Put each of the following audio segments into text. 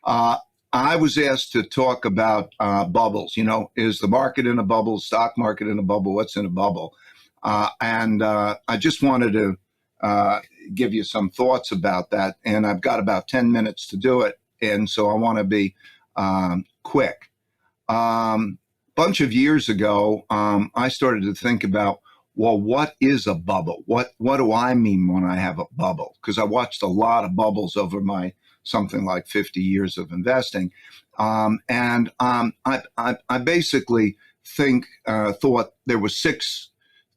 Uh, I was asked to talk about bubbles. Is the market in a bubble? Stock market in a bubble? What's in a bubble? And I just wanted to uh, give you some thoughts about that. And I've got about 10 minutes to do it. And so I want to be quick. Bunch of years ago, I started to think about, well, what is a bubble? What do I mean when I have a bubble? Because I watched a lot of bubbles over my something like 50 years of investing, and I basically thought there were six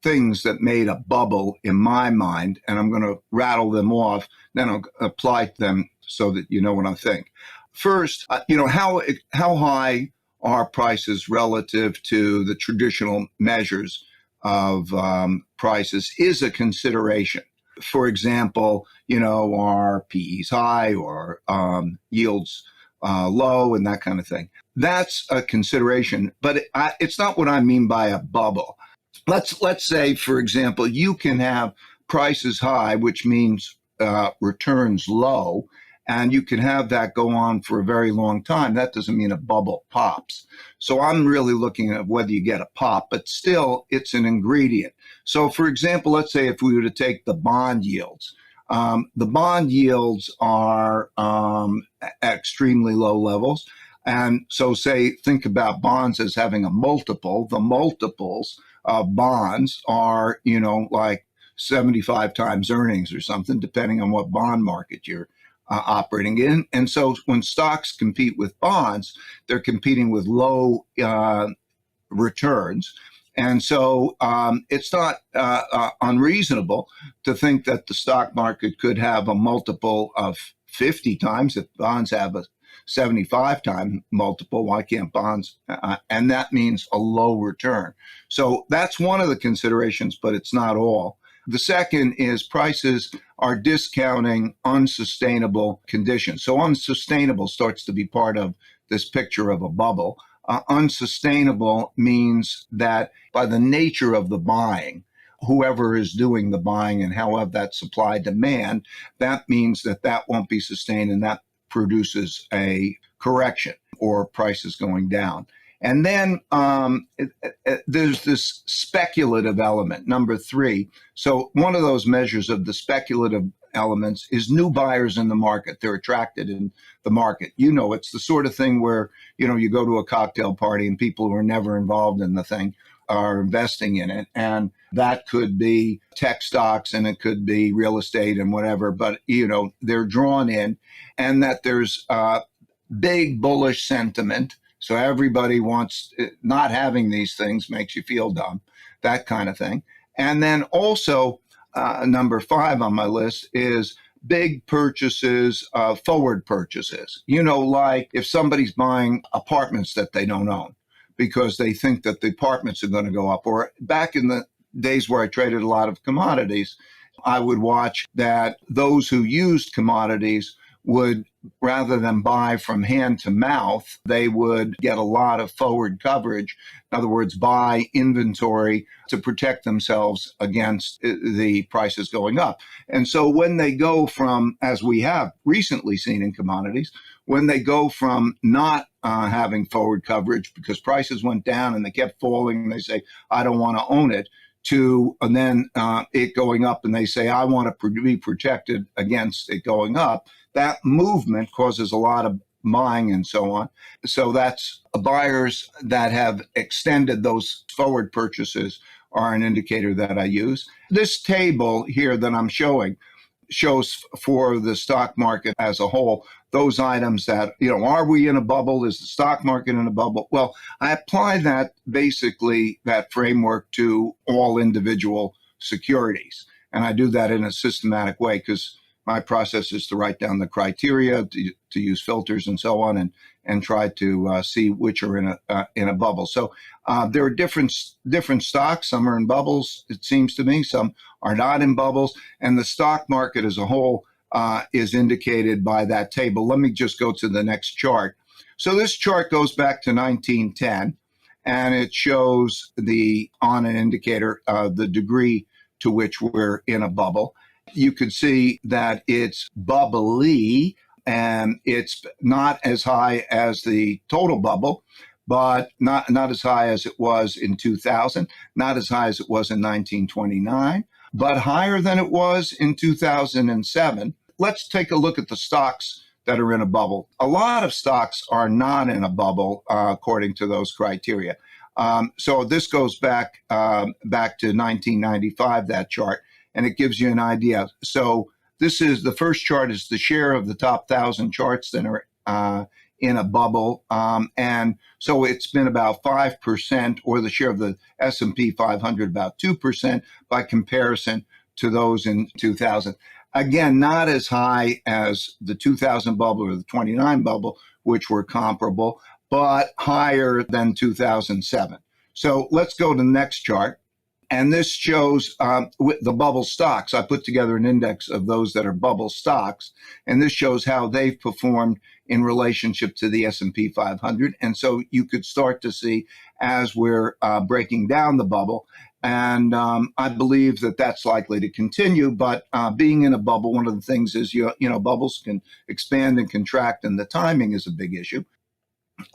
things that made a bubble in my mind, and I'm going to rattle them off, then I'll apply them so that you know what I think. First, how high are prices relative to the traditional measures of prices is a consideration. For example, are PEs high or yields low and that kind of thing. That's a consideration, but it's not what I mean by a bubble. Let's say, for example, you can have prices high, which means returns low, and you can have that go on for a very long time. That doesn't mean a bubble pops. So I'm really looking at whether you get a pop, but still it's an ingredient. So for example, let's say if we were to take the bond yields, the bond yields are at extremely low levels. And so think about bonds as having a multiple. The multiples of bonds are, like 75 times earnings or something, depending on what bond market you're operating in. And so when stocks compete with bonds, they're competing with low returns. And so it's not unreasonable to think that the stock market could have a multiple of 50 times. If bonds have a 75 time multiple, why can't bonds? And that means a low return. So that's one of the considerations, but it's not all. The second is prices are discounting unsustainable conditions. So unsustainable starts to be part of this picture of a bubble. Unsustainable means that by the nature of the buying, whoever is doing the buying and however that supply demand, that means that won't be sustained, and that produces a correction or prices going down. And then there's this speculative element, number three. So one of those measures of the speculative elements is new buyers in the market. They're attracted in the market. It's the sort of thing where, you go to a cocktail party and people who are never involved in the thing are investing in it. And that could be tech stocks and it could be real estate and whatever, but, they're drawn in, and that there's big bullish sentiment. So everybody wants, not having these things makes you feel dumb, that kind of thing. And then also, number five on my list is big purchases, forward purchases. Like if somebody's buying apartments that they don't own because they think that the apartments are going to go up. Or back in the days where I traded a lot of commodities, I would watch that those who used commodities would, rather than buy from hand to mouth, they would get a lot of forward coverage. In other words, buy inventory to protect themselves against the prices going up. And so when they go from, as we have recently seen in commodities, when they go from not having forward coverage because prices went down and they kept falling, and they say, I don't want to own it, to and then it going up and they say, I want to be protected against it going up, that movement causes a lot of buying and so on. So that's buyers that have extended those forward purchases are an indicator that I use. This table here that I'm showing shows for the stock market as a whole, those items that, are we in a bubble? Is the stock market in a bubble? Well, I apply that framework to all individual securities. And I do that in a systematic way because my process is to write down the criteria, to use filters and so on, and try to see which are in a bubble. So there are different stocks. Some are in bubbles, it seems to me. Some are not in bubbles. And the stock market as a whole is indicated by that table. Let me just go to the next chart. So this chart goes back to 1910, and it shows on an indicator the degree to which we're in a bubble. You could see that it's bubbly and it's not as high as the total bubble, but not as high as it was in 2000, not as high as it was in 1929, but higher than it was in 2007. Let's take a look at the stocks that are in a bubble. A lot of stocks are not in a bubble according to those criteria. So this goes back to 1995, that chart, and it gives you an idea. So this is the first chart is the share of the top 1,000 charts that are in a bubble, and so it's been about 5%, or the share of the S&P 500 about 2% by comparison to those in 2000. Again, not as high as the 2000 bubble or the 29 bubble, which were comparable, but higher than 2007. So let's go to the next chart. And this shows the bubble stocks. I put together an index of those that are bubble stocks, and this shows how they've performed in relationship to the S&P 500. And so you could start to see as we're breaking down the bubble. And I believe that that's likely to continue. But being in a bubble, one of the things is, bubbles can expand and contract, and the timing is a big issue.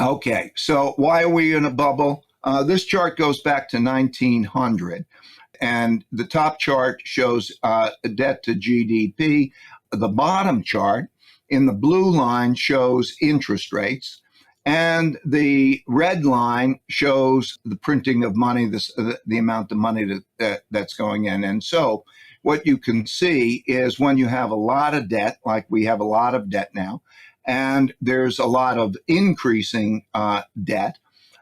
Okay, so why are we in a bubble? This chart goes back to 1900, and the top chart shows debt to GDP. The bottom chart in the blue line shows interest rates, and the red line shows the printing of money, the amount of money that's going in. And so what you can see is when you have a lot of debt, like we have a lot of debt now, and there's a lot of increasing debt,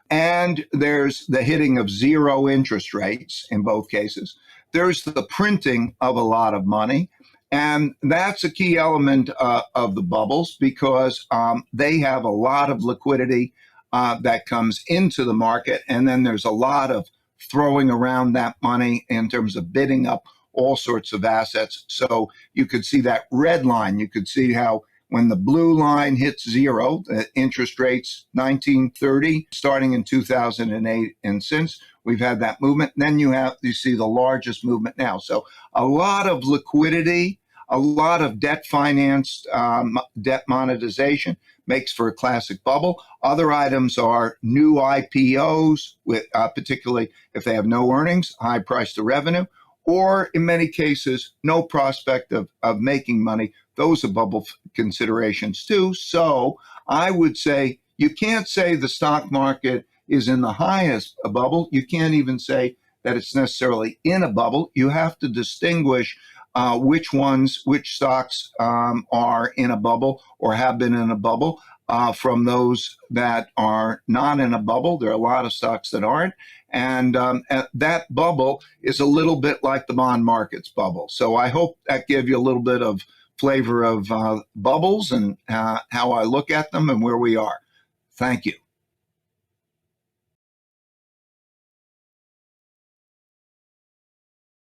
and there's the hitting of zero interest rates in both cases. There's the printing of a lot of money. And that's a key element of the bubbles, because they have a lot of liquidity that comes into the market. And then there's a lot of throwing around that money in terms of bidding up all sorts of assets. So you could see that red line. You could see how when the blue line hits zero, the interest rates 1930, starting in 2008, and since we've had that movement, then you see the largest movement now. So a lot of liquidity, a lot of debt financed debt monetization makes for a classic bubble. Other items are new IPOs, with particularly if they have no earnings, high price to revenue, or in many cases, no prospect of making money. Those are bubble considerations too. So I would say you can't say the stock market is in the highest bubble. You can't even say that it's necessarily in a bubble. You have to distinguish which stocks are in a bubble or have been in a bubble from those that are not in a bubble. There are a lot of stocks that aren't. And that bubble is a little bit like the bond market's bubble. So I hope that gave you a little bit of flavor of bubbles and how I look at them and where we are. Thank you.